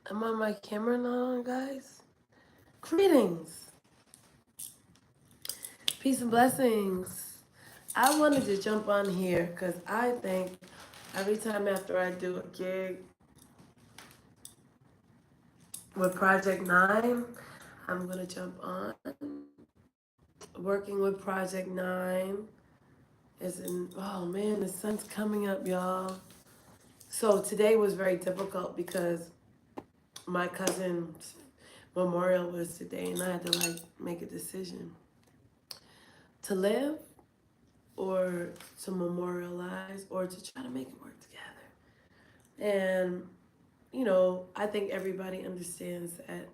Am I my camera not on, guys? Greetings, peace and blessings. I wanted to jump on here because I think every time after I do a gig with Project 9, I'm going to jump on. Working with Project 9 is in, oh man, the sun's coming up, y'all. So today was very difficult because my cousin's memorial was today and I had to make a decision to live or to memorialize or to try to make it work together. And, I think everybody understands that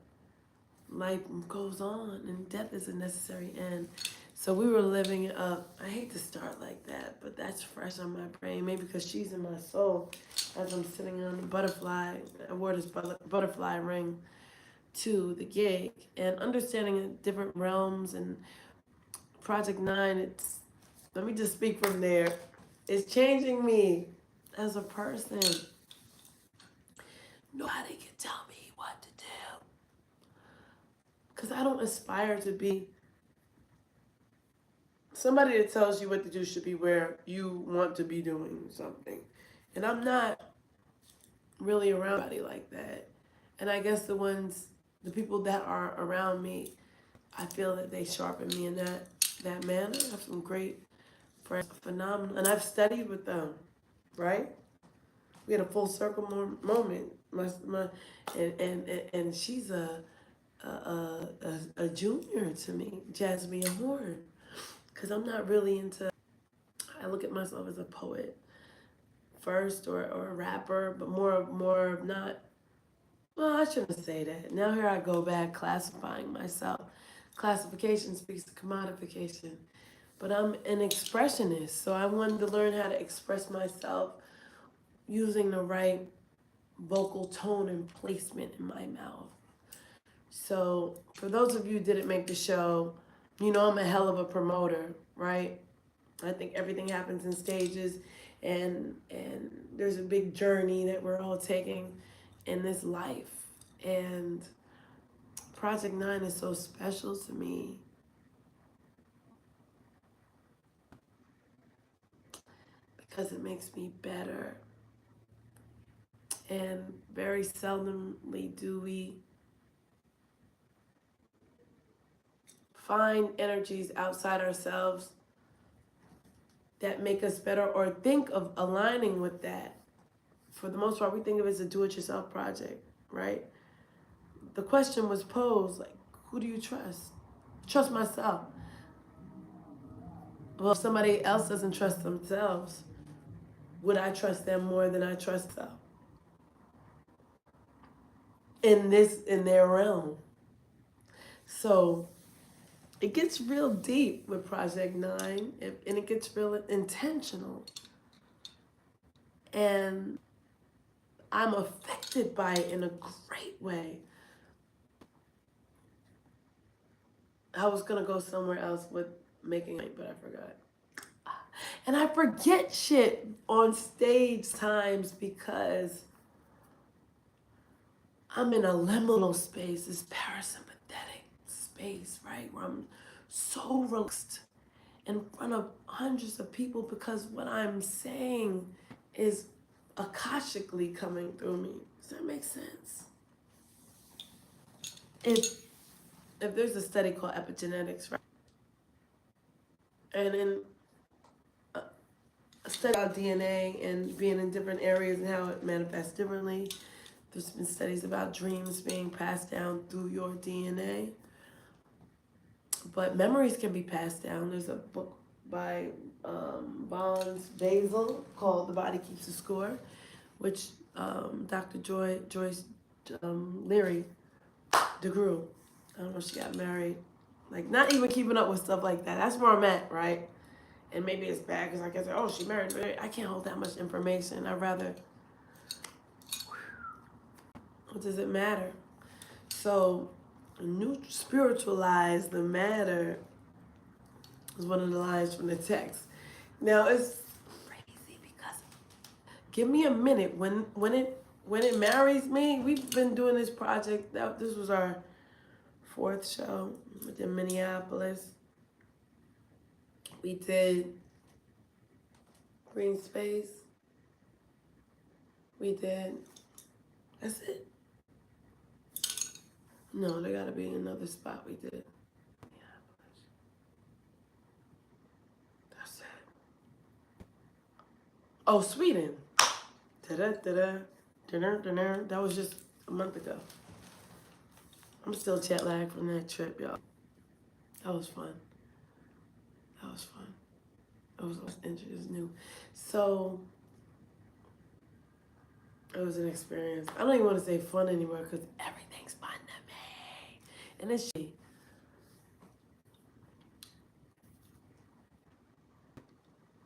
life goes on and death is a necessary end. So we were living it up. I hate to start like that, but that's fresh on my brain. Maybe because she's in my soul as I'm sitting on the butterfly. I wore this butterfly ring to the gig and understanding different realms and Project 9, let me just speak from there. It's changing me as a person. Nobody can tell me what to do. Because I don't aspire to be somebody that tells you what to do should be where you want to be doing something. And I'm not really around anybody like that. And I guess the people that are around me, I feel that they sharpen me in that manner. I have some great friends, phenomenal. And I've studied with them, right? We had a full circle moment. And she's a junior to me, Jasmine Horn, because I'm not really into. I look at myself as a poet first or a rapper, but more of not. Well, I shouldn't say that. Now here I go back classifying myself. Classification speaks to commodification, but I'm an expressionist, so I wanted to learn how to express myself using the right vocal tone and placement in my mouth. So for those of you who didn't make the show, I'm a hell of a promoter, right? I think everything happens in stages and there's a big journey that we're all taking in this life. And Project 9 is so special to me because it makes me better. And very seldomly do we find energies outside ourselves that make us better or think of aligning with that. For the most part, we think of it as a do-it-yourself project, right? The question was posed, like, who do you trust? Trust myself. Well, if somebody else doesn't trust themselves, would I trust them more than I trust them? In their realm. So it gets real deep with Project 9 and it gets real intentional. And I'm affected by it in a great way. I was gonna go somewhere else with making it, but I forgot. And I forget shit on stage times because I'm in a liminal space, this parasympathetic space, right? Where I'm so relaxed in front of hundreds of people because what I'm saying is akashically coming through me. Does that make sense? If there's a study called epigenetics, right? And in a study about DNA and being in different areas and how it manifests differently, there's been studies about dreams being passed down through your DNA. But memories can be passed down. There's a book by Bonds Basil called The Body Keeps the Score, which Dr. Joyce Leary DeGrew, I don't know if she got married. Like, not even keeping up with stuff like that. That's where I'm at, right? And maybe it's bad because I guess, oh, she married. I can't hold that much information. I'd rather, what does it matter? So, spiritualize the matter is one of the lines from the text. Now, it's crazy because give me a minute when it when it marries me, we've been doing this project. This was our 4th show within Minneapolis. We did Green Space. We did. That's it. No, there gotta be another spot we did. That's it. Oh, Sweden. Da-da-da-da. Da-da-da-da. That was just a month ago. I'm still jet lagged from that trip, y'all. That was fun. That was fun. It was interesting. It was new. So it was an experience. I don't even want to say fun anymore because everything's fun to me. And it's shitty.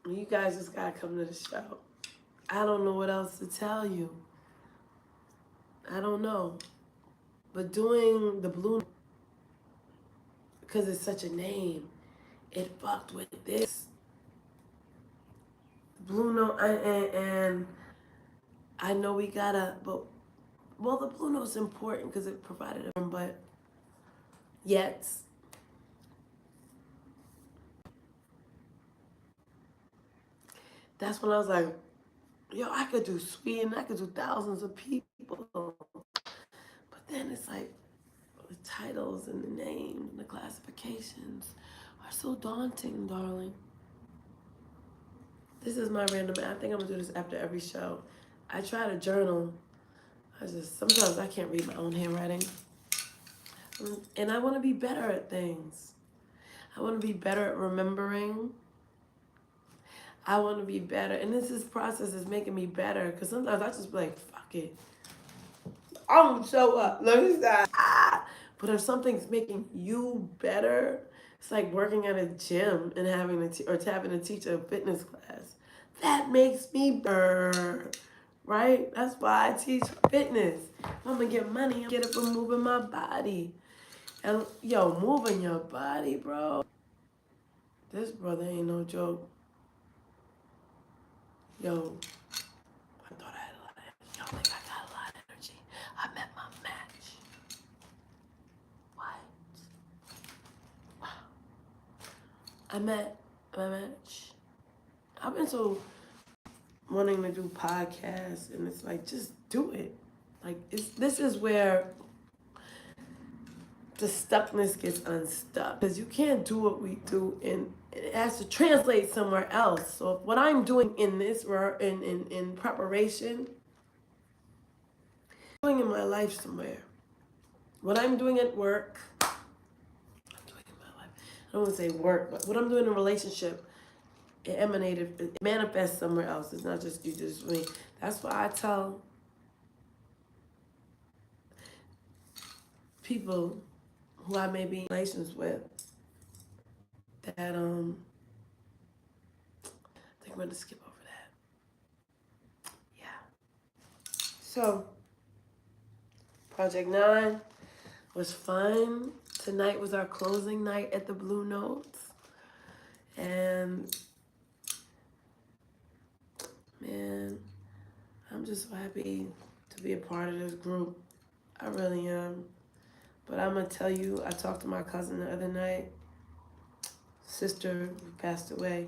You guys just gotta come to the show. I don't know what else to tell you. I don't know. But doing the Blue, because it's such a name, it fucked with this. Blue Note, and I know we gotta, but, well, the Blue Note's important because it provided a, but yet, that's when I was like, yo, I could do Sweden, I could do thousands of people. But then it's like, the titles and the names and the classifications are so daunting, darling. This is my random, I think I'm gonna do this after every show. I try to journal. Sometimes I can't read my own handwriting. And I wanna be better at things. I wanna be better at remembering. I wanna be better. And this process is making me better. Cause sometimes I just be like, fuck it. I'm gonna show up. Let me stop. But if something's making you better, it's like working at a gym and having to teach a fitness class. That makes me better, right? That's why I teach fitness. I'm gonna get money. I get it from moving my body. And yo, moving your body, bro. This brother ain't no joke. Yo, I thought I had a lot of energy. Y'all think I got a lot of energy? I met my match. What? I met my match. I've been so wanting to do podcasts, and it's like, just do it. Like, this is where the stuckness gets unstuck. Because you can't do what we do, and it has to translate somewhere else. So what I'm doing in this, or in preparation, I'm doing in my life somewhere. What I'm doing at work, I'm doing in my life. I don't want to say work, but what I'm doing in a relationship, it manifests somewhere else. It's not just you, just me. That's why I tell people who I may be in relations with that I think I'm going to skip over that. Yeah. So, Project 9 was fun. Tonight was our closing night at the Blue Notes. And, man, I'm just so happy to be a part of this group. I really am. But I'm going to tell you, I talked to my cousin the other night. Sister who passed away.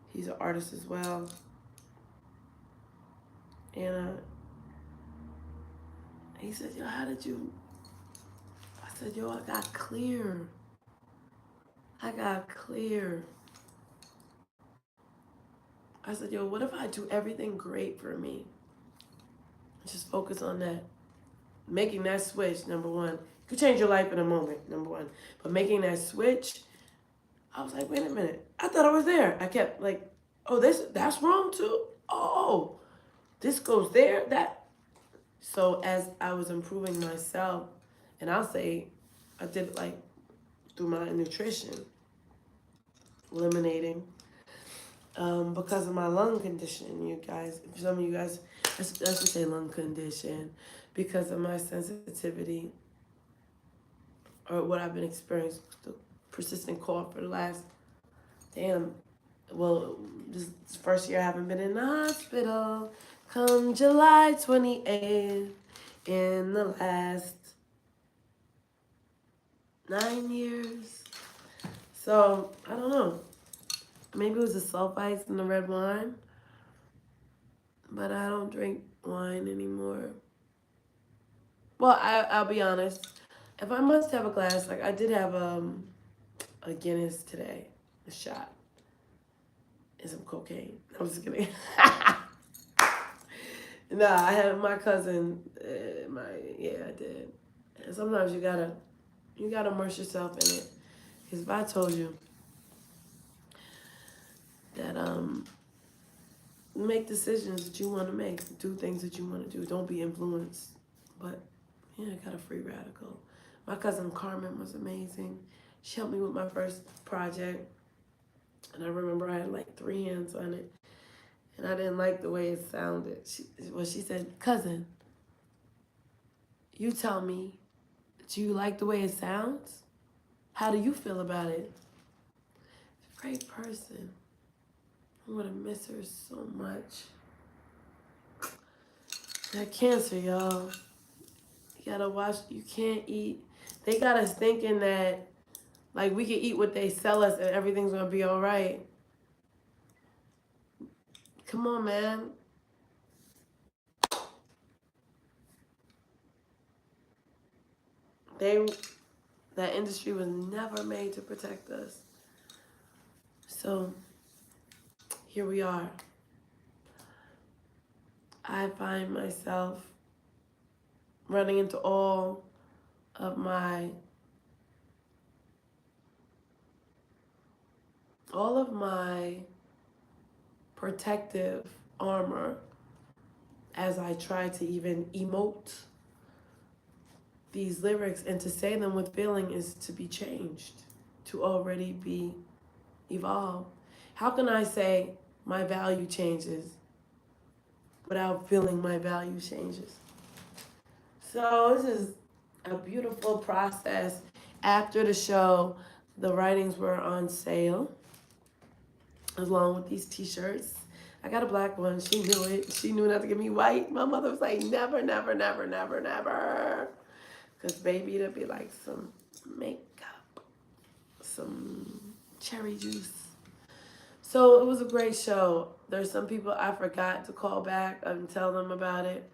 He's an artist as well. And he said, yo, how did you? I said, yo, I got clear. I got clear. I said, yo, what if I do everything great for me? Just focus on that. Making that switch, number one. You could change your life in a moment, number one. But making that switch, I was like, wait a minute. I thought I was there. I kept like, oh, that's wrong too? Oh, this goes there, that. So as I was improving myself, and I'll say I did it like through my nutrition, eliminating, because of my lung condition, you guys. Some of you guys, I should say lung condition, because of my sensitivity, or what I've been experiencing, the persistent cough for the last, this first year I haven't been in the hospital. Come July 28th, in the last 9 years. So, I don't know. Maybe it was the sulfites and the red wine. But I don't drink wine anymore. Well, I'll be honest. If I must have a glass, like I did have a Guinness today, a shot, and some cocaine. I'm just kidding. Nah, I had my cousin. I did. And sometimes you gotta immerse yourself in it. Because if I told you that make decisions that you want to make, do things that you want to do, don't be influenced. But yeah, I got a free radical. My cousin Carmen was amazing. She helped me with my first project, and I remember I had like 3 hands on it, and I didn't like the way it sounded. She said, "Cousin, you tell me, do you like the way it sounds? How do you feel about it?" Great person. I'm gonna miss her so much. That cancer, y'all. You gotta watch. You can't eat. They got us thinking that like we can eat what they sell us and everything's gonna be all right. Come on, man. That industry was never made to protect us. So here we are. I find myself running into all of my protective armor as I try to even emote these lyrics, and to say them with feeling is to be changed, to already be evolved. How can I say my value changes without feeling my value changes? So this is a beautiful process. After the show, the writings were on sale along with these t-shirts. I got a black one. She knew it. She knew not to give me white. My mother was like, never, never, never, never, never. Because baby, it'll be like some makeup, some cherry juice. So it was a great show. There's some people I forgot to call back and tell them about it.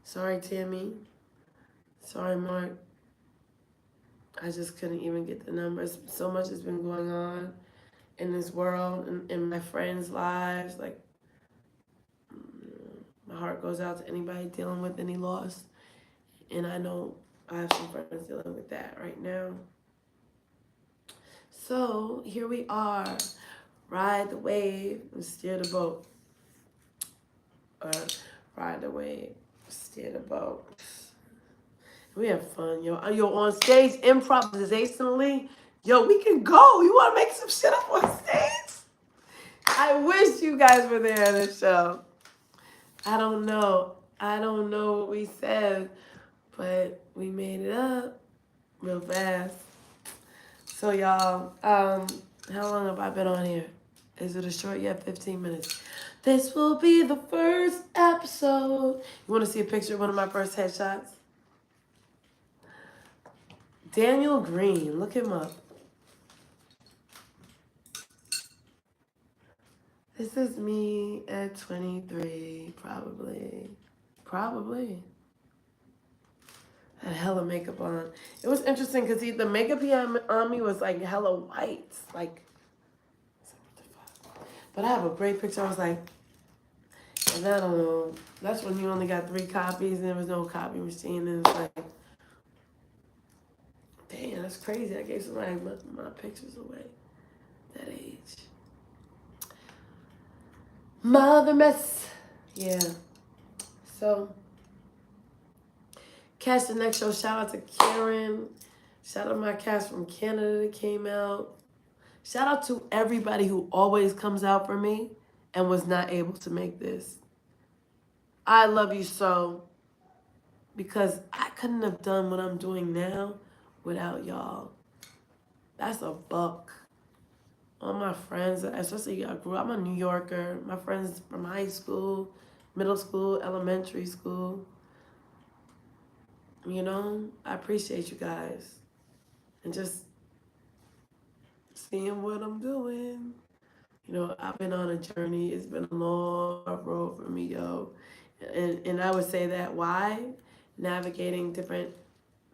Sorry, Tammy. Sorry, Mark. I just couldn't even get the numbers. So much has been going on in this world and in my friends' lives. Like, my heart goes out to anybody dealing with any loss. And I know I have some friends dealing with that right now. So here we are. Ride the wave and steer the boat. Or ride the wave, steer the boat. We have fun, yo. Yo, on stage, improvisationally, yo, we can go. You want to make some shit up on stage? I wish you guys were there at the show. I don't know what we said, but we made it up real fast. So, y'all, how long have I been on here? Is it a short yet? 15 minutes. This will be the first episode. You want to see a picture of one of my first headshots? Daniel Green, look him up. This is me at 23, probably. Had hella makeup on. It was interesting because the makeup he had on me was like hella white. Like, but I have a great picture. I was like, and I don't know. That's when you only got 3 copies and there was no copy machine. And it's like, damn, that's crazy. I gave somebody my pictures away that age. Mother mess. Yeah. So, catch the next show. Shout out to Karen. Shout out to my cast from Canada that came out. Shout out to everybody who always comes out for me and was not able to make this. I love you so, because I couldn't have done what I'm doing now without y'all. That's a buck. all my friends, especially I grew up, I'm a New Yorker. My friends from high school, middle school, elementary school. You know, I appreciate you guys and just seeing what I'm doing. You know, I've been on a journey. It's been a long road for me, yo. And I would say that why? Navigating different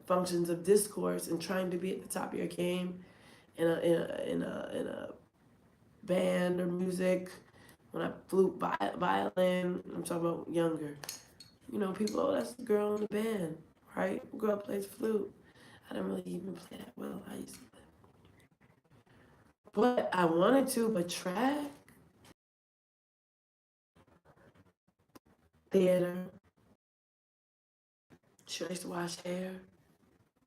functions of discourse and trying to be at the top of your game in a band or music. When I flute violin, I'm talking about younger. You know, people, oh, that's the girl in the band, right? Girl plays flute. I didn't really even play that well. I used to, but I wanted to. But track, theater, she used to wash hair.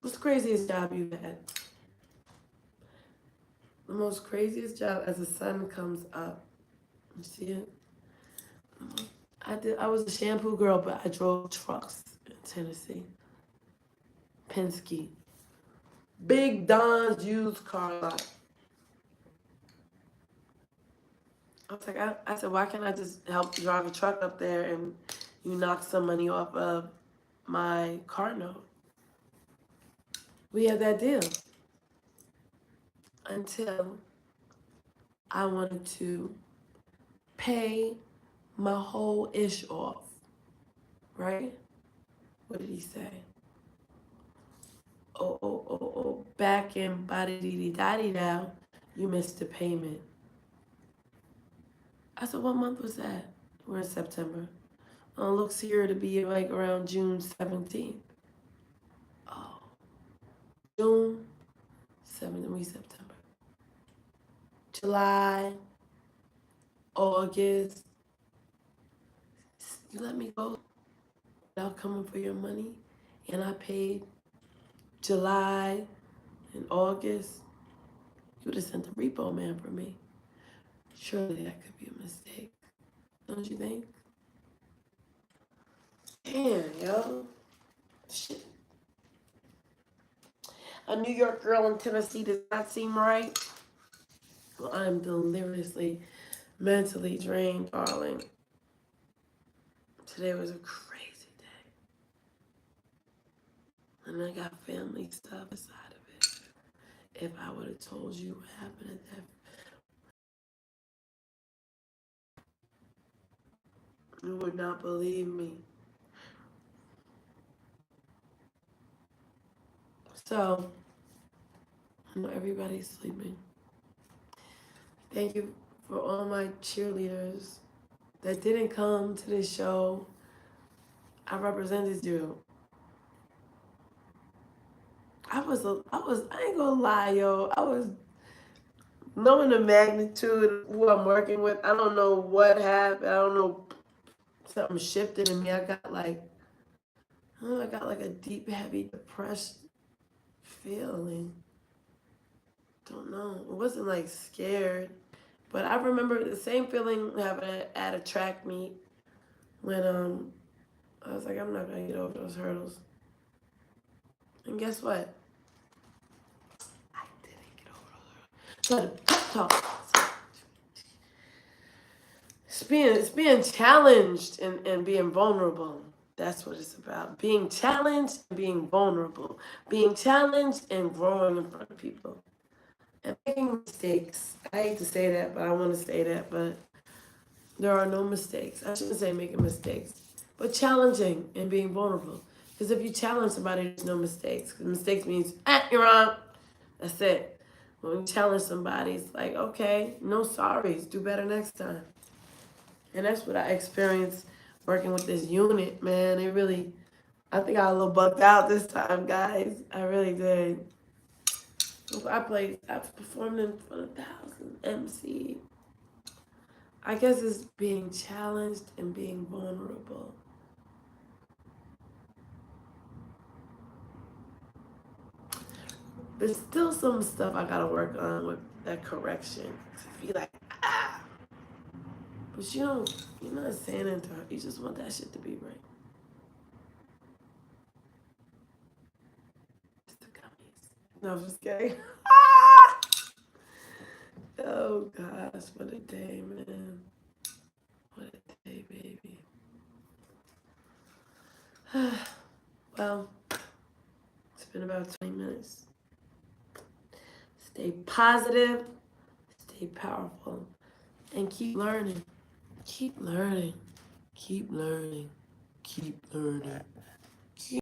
What's the craziest job you had? The most craziest job as the sun comes up. You see it? I was a shampoo girl, but I drove trucks in Tennessee. Penske. Big Don's used car lot. I was like, I said, why can't I just help drive a truck up there and you knock some money off of my car note? We had that deal until I wanted to pay my whole ish off, right? What did he say? Oh, back in body dee dee dow, you missed the payment. I said, what month was that? We're in September. Looks here to be like around June 17th. Oh, June 7th, we September. July, August. You let me go without coming for your money. And I paid July and August. You would have sent the repo man for me. Surely that could be a mistake. Don't you think? Damn, yo. Shit. A New York girl in Tennessee does not seem right. Well, I'm deliriously mentally drained, darling. Today was a crazy day. And I got family stuff aside of it. If I would have told you what happened at that, you would not believe me. So, I know everybody's sleeping. Thank you for all my cheerleaders that didn't come to this show. I represented you. I ain't gonna lie, yo. I was knowing the magnitude of who I'm working with. I don't know what happened. I don't know. Something shifted in me. I got like a deep, heavy, depressed feeling. Don't know. It wasn't like scared. But I remember the same feeling happening at a track meet when I was like, I'm not gonna get over those hurdles. And guess what? I didn't get over those hurdles. So talk. It's being challenged and being vulnerable. That's what it's about. Being challenged and being vulnerable. Being challenged and growing in front of people. And making mistakes. I hate to say that, but I want to say that, but there are no mistakes. I shouldn't say making mistakes, but challenging and being vulnerable. Because if you challenge somebody, there's no mistakes. Because mistakes means, you're wrong. That's it. When you challenge somebody, it's like, okay, no sorries. Do better next time. And that's what I experienced working with this unit, man. It really, I think I got a little bugged out this time, guys. I really did. I performed in front of thousands, MC. I guess it's being challenged and being vulnerable. There's still some stuff I gotta work on with that correction. Be like, ah. But you're not saying it to her. You just want that shit to be right. It's the gummies. No, I'm just kidding. Ah! Oh gosh, what a day, man. What a day, baby. Well, it's been about 20 minutes. Stay positive, stay powerful, and keep learning. Keep learning. Keep learning. Keep learning.